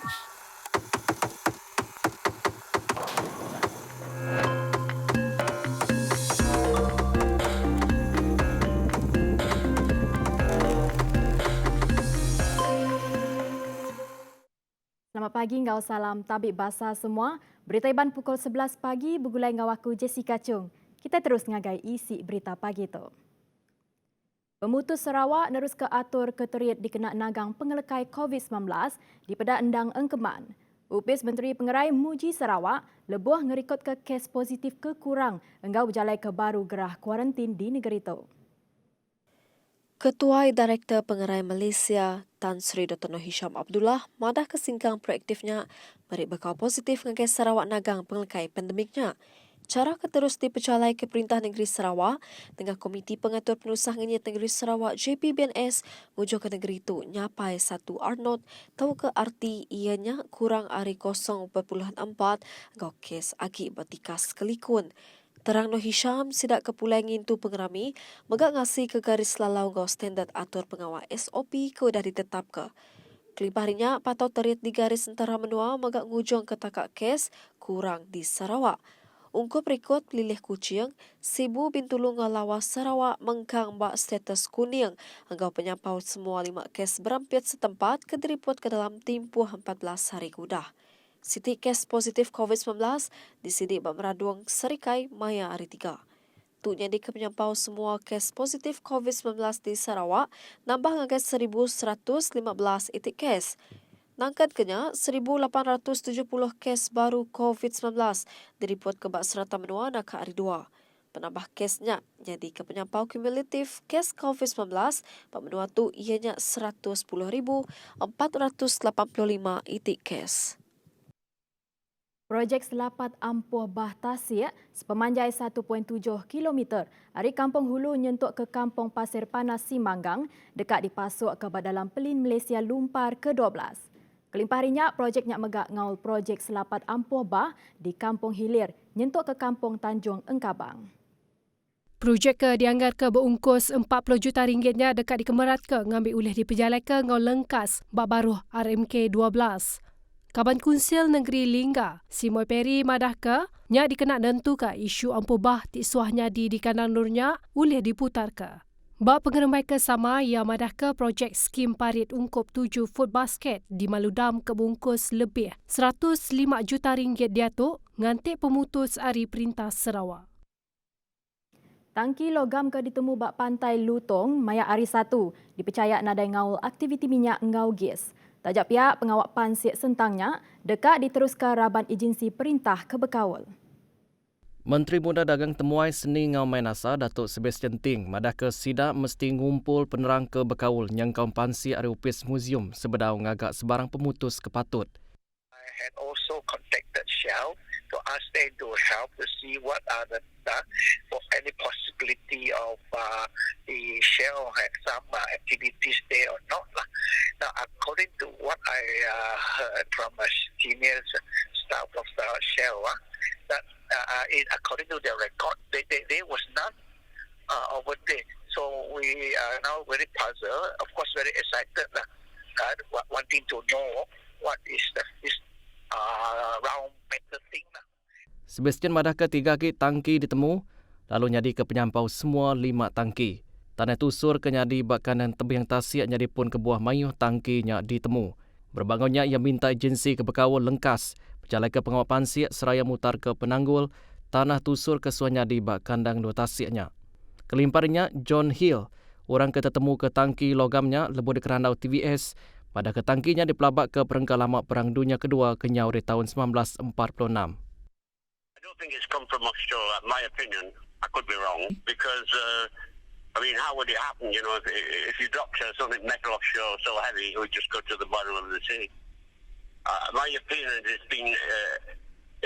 Selamat pagi, ngau salam tabik basah semua. Berita Iban pukul 11 pagi bergulai ngau aku Jessica Chung. Kita terus ngagai isi berita pagi tu. Pemutus Sarawak nerus ke atur keteriit dikena nagang pengelekai COVID-19 di Pedak Endang Engkeman. Upis Menteri Pengerai muji Sarawak lebuh ngerikut ke kes positif kekurang enggau berjalai ke baru gerah kuarantin di negeri itu. Ketua Direktur Pengerai Malaysia, Tan Sri Dr. Noh Hisham Abdullah, madah kesingkang proaktifnya beri bekal positif ngagai Sarawak nagang pengelekai pandemiknya. Cara keterus dipercalai ke Perintah Negeri Sarawak dengan Komiti Pengatur Penusah Ngenyat Negeri Sarawak JPBNS mujuk ke negeri itu nyapai 1 Arnold tahu ke arti ianya kurang ari 0.4 ngau kes agi batikas kelikun. Terang Noh Hisham sidak kepulai ngintu pengerami megak ngasih ke garis lalau ngau standard atur pengawal SOP ke dah ditetap ke. Kelipahnya patau terit di garis antara menua megak ngujung ke takak kes kurang di Sarawak. Ungkup rekod pelilih kucing, Sibu Bintulu ngalawas Sarawak mengkang bak status kuning. Anggau penyampau semua 5 kes berampit setempat ke diripot ke dalam tempoh 14 hari kudah. Siti kes positif COVID-19 disidik bak meraduang Serikai Maya hari 3. Tu jadi ke penyampau semua kes positif COVID-19 di Sarawak nambah ngagai 1,115 itik kes. Nangkat kenya 1,870 kes baru COVID-19 diripot ke bak serata menua nak hari 2. Penambah kesnya jadi ke penyampau kumulatif kes COVID-19 bak menua tu ianya 110,485 itik kes. Projek Selapat Ampuh Bah Tasik sepemanjai 1.7 km dari Kampung Hulu nyentuk ke Kampung Pasir Panas Simanggang dekat dipasuk ke dalam Pelin Malaysia Lumpar ke-12. Kelimpah rinyak projek nyak megak ngaul projek Selapat Ampuh Bah di Kampung Hilir nyentuk ke Kampung Tanjung Engkabang. Projek ke dianggar ke berungkus 40 juta ringgitnya dekat dikemerat ke ngambil ulih di pejalai ke ngaul lengkas bak baruh RMK 12. Kaban Kunsil Negeri Lingga, Simoy Peri madah ke, nyak dikena nentu ke isu ampuh bah tiksuahnya di kandang nurnya ulih diputar ke. Bak pengeremai ke sama, ia madah ke projek skim parit ungkup 7 food basket di Maludam kebungkus lebih 105 juta ringgit diatuk ngantik pemutus Ari Perintah Sarawak. Tangki logam ke ditemu bak pantai Lutong, Maya Ari 1, dipercaya nadai ngaul aktiviti minyak ngau gas. Tajak pihak pengawak pansik sentangnya dekat diteruskan raban agensi perintah ke Bekawul. Menteri Muda Dagang Temuai Seni Ngau Mainasa Datuk Sebastian Ting madah ke sidak mesti ngumpul penerang ke Bekawul nyangkau pansi ari upis museum sebedau ngagak sebarang pemutus kepatut. I had also contacted Shell to ask them to help to see what are the for any possibility of the Shell had some activities there or not lah. Now, according to what I heard from a senior staff of the Shell, that according to their record, they was not over there. So we are now very puzzled, of course, very excited, wanting to know what is this round metal thing. Sebastian madah ke 3 tangki ditemu, lalu nyadi ke penyampau semua 5 tangki. Tanah tusur ke nyadi bakanan tebing Tasik nyadi pun ke buah mayuh tangkinya ditemu. Berbangunnya ia minta agensi ke Bekawul lengkas, berjalan ke pengawal pansik seraya mutar ke Penanggul, tanah tusur ke suah nyadi bak kandang 2 Tasiknya. Kelimparnya John Hill, orang ketetemu ke tangki logamnya lebuh di kerandau TVS, pada ke tangkinya dipelabak ke perengkah lama Perang Dunia Kedua kenyau di tahun 1946. I don't think it's come from offshore. In my opinion, I could be wrong because how would it happen? You know, if you dropped something metal offshore so heavy, it would just go to the bottom of the sea. My opinion, it's been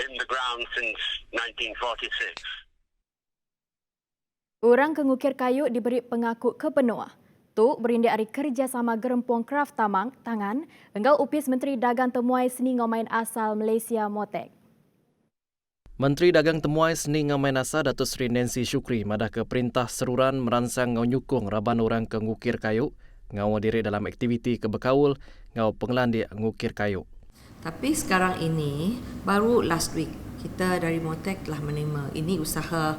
in the ground since 1946. Orang kengukir kayu diberi pengaku kepenuh. Tu berindik hari kerjasama gerempong kraft tangan enggau upis Menteri Dagang Temuai Seni Ngomain Asal Malaysia Motek. Menteri Dagang Temuai Seni Ngau Mainasa Datuk Seri Nancy Shukri madah ke perintah seruran meransang ngau nyukung raban orang ke ngukir kayu, ngau diri dalam aktiviti ke Bekawul, ngau pengelan di ngukir kayu. Tapi sekarang ini, baru last week, kita dari Motek telah menerima ini usaha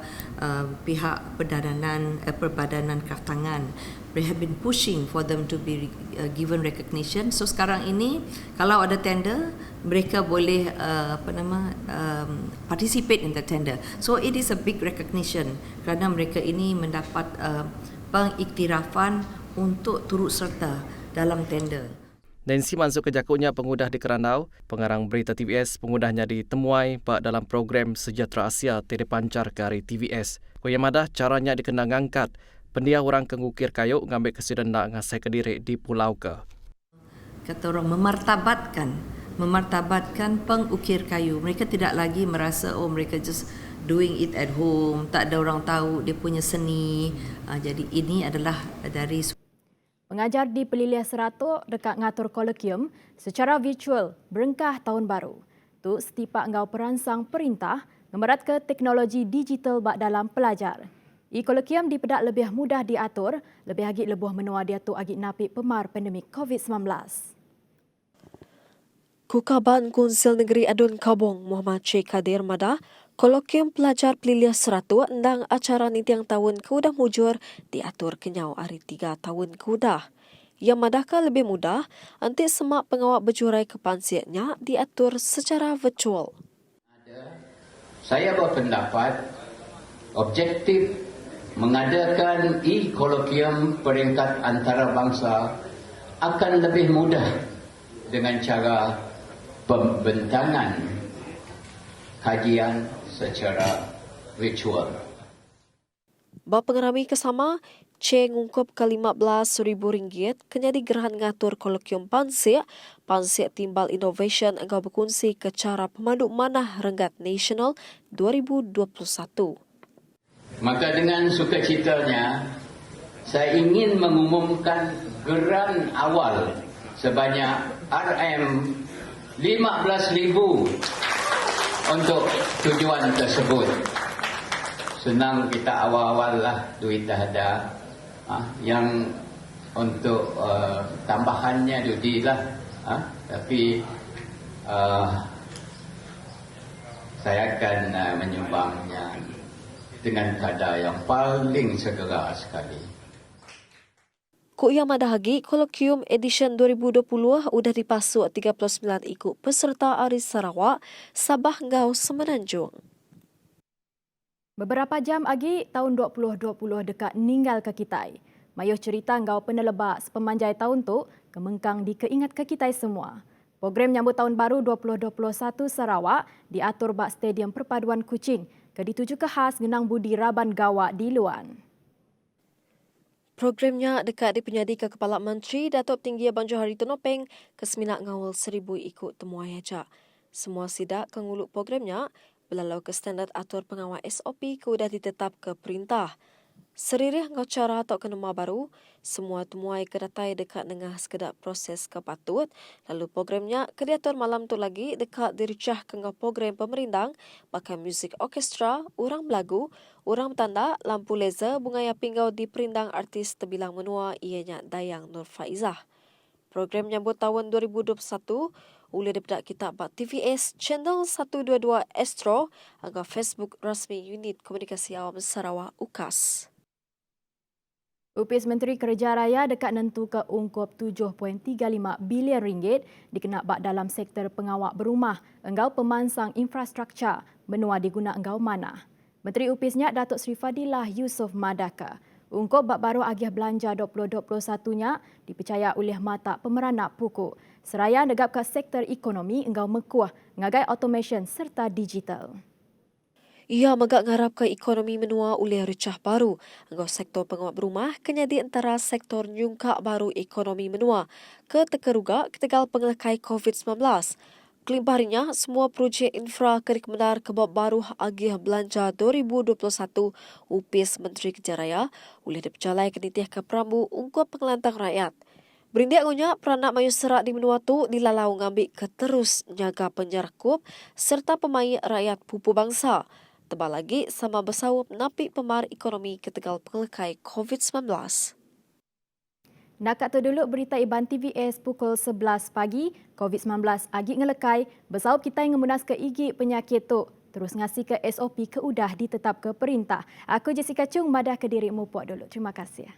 pihak Perbadanan Kraftangan. They have been pushing for them to be given recognition. So sekarang ini kalau ada tender, mereka boleh participate in the tender. So it is a big recognition kerana mereka ini mendapat pengiktirafan untuk turut serta dalam tender. Nancy masuk ke jakutnya pengudah di Kerandau, pengarang berita TVS pengudahnya ditemuai dalam program Sejahtera Asia telepancar ke hari TVS. Koya madah caranya dikenang angkat, pendia orang kengukir kayu ngambil kesudahan nak ngasai ke diri di pulau ke. Kata orang memartabatkan pengukir kayu. Mereka tidak lagi merasa mereka just doing it at home, tak ada orang tahu dia punya seni. Jadi ini adalah dari Mengajar di Peliliah Seratuk dekat ngatur kolokium secara virtual berengkah tahun baru. Tu setipak ngau peransang perintah ngemerat ke teknologi digital bak dalam pelajar. Kolokium dipedak lebih mudah diatur, lebih agak lebuh menua dia tu agak napik pemar pandemik COVID-19. Kukaban Konsil Negeri Adun Kabong Muhammad Sheikh Kadir Madah, kolokium pelajar Peliliah Seratuk endang acara nitiang tahun keudah mujur diatur kenyau hari 3 tahun keudah. Yang madahkah lebih mudah, anti semak pengawak berjurai kepansiatnya diatur secara virtual. Saya berpendapat objektif mengadakan e-kolokium peringkat antarabangsa akan lebih mudah dengan cara pembentangan kajian secara virtual. Pengerami kesama, Che ngungkap ke RM15,000 kenyadi gerahan ngatur kolokium Pansiak Timbal Innovation engkau berkongsi ke cara pemandu manah Renggat Nasional 2021. Maka dengan sukacitanya, saya ingin mengumumkan geran awal sebanyak RM15,000 untuk tujuan tersebut. Senang kita awal-awal lah duit dah ada. Yang untuk tambahannya judi lah. Tapi saya akan menyumbangnya dengan kadar yang paling segera sekali. Kuya Madahagi, Kolokium Edition 2020 udah dipasuk 39 ikut peserta Aris Sarawak, Sabah ngau Semenanjung. Beberapa jam lagi, tahun 2020 dekat ninggal ke Kitai. Mayuh cerita ngau penelebak sepemanjai tahun tu, kemengkang dikeingat ke Kitai semua. Program nyambut tahun baru 2021 Sarawak diatur bak Stadium Perpaduan Kuching, ke dituju ke khas Genang Budi Raban Gawak di Luan. Programnya dekat dipenyadi ke Kepala Menteri Datuk Tinggi Abang Johari Tonopeng ke seminak ngawal 1,000 ikut temuai aja. Semua sidak kenguluk programnya belalau ke standard atur pengawal SOP ke udah ditetap ke perintah. Seririh ngau cara atau kenema baru, semua temuai kedatai dekat nengah sekedar proses kepatut, lalu programnya ke diatur malam tu lagi dekat diricah ke ngau program pemerintah, pakai muzik orkestra, urang belagu, urang tanda, lampu laser, bunga api ngau di perindang artis terbilang menua ianya Dayang Nur Faizah. Program nyambut tahun 2021 boleh dipedak kita bak TVS Channel 122 Astro agar Facebook rasmi Unit Komunikasi Awam Sarawak UKAS. Upis Menteri Kerja Raya dekat nentu ke ungkup RM7.35 bilion dikenak bak dalam sektor pengawak berumah enggau pemansang infrastruktur menua diguna enggau mana. Menteri Upisnya Datuk Seri Fadilah Yusof Madaka. Ungkup bak baru agih belanja 2021-nya dipercaya oleh mata pemeranak pokok. Seraya negap ke sektor ekonomi enggau mekuah ngagai automation serta digital. Ia megak ngarap ke ekonomi menua oleh recah baru. Enggau sektor pengawak berumah kenyadi antara sektor nyungkak baru ekonomi menua ke tekeruga ketegal pengelekai COVID-19. Kelimparinya, semua projek infra kerik menar kebab baru agih belanja 2021 Upis Menteri Kerja Raya oleh dipercalai kenitiah ke Perambu ungkup pengelantang rakyat. Berindik ngunya peranak mayu serak di menua tu dilalau ngambil ke terus nyaga penyerkup serta pemain rakyat pupu bangsa. Tebal lagi sama bersawap napik pemar ekonomi ketegal pengelekai COVID-19. Nak kat tu dulu berita Iban TVS pukul 11 pagi, COVID-19 agi ngelekai, bersaup kita yang ngemunas ke igi penyakit tu. Terus ngasih ke SOP ke udah ditetap ke perintah. Aku Jessica Chung, madah ke dirimu puak dulu. Terima kasih.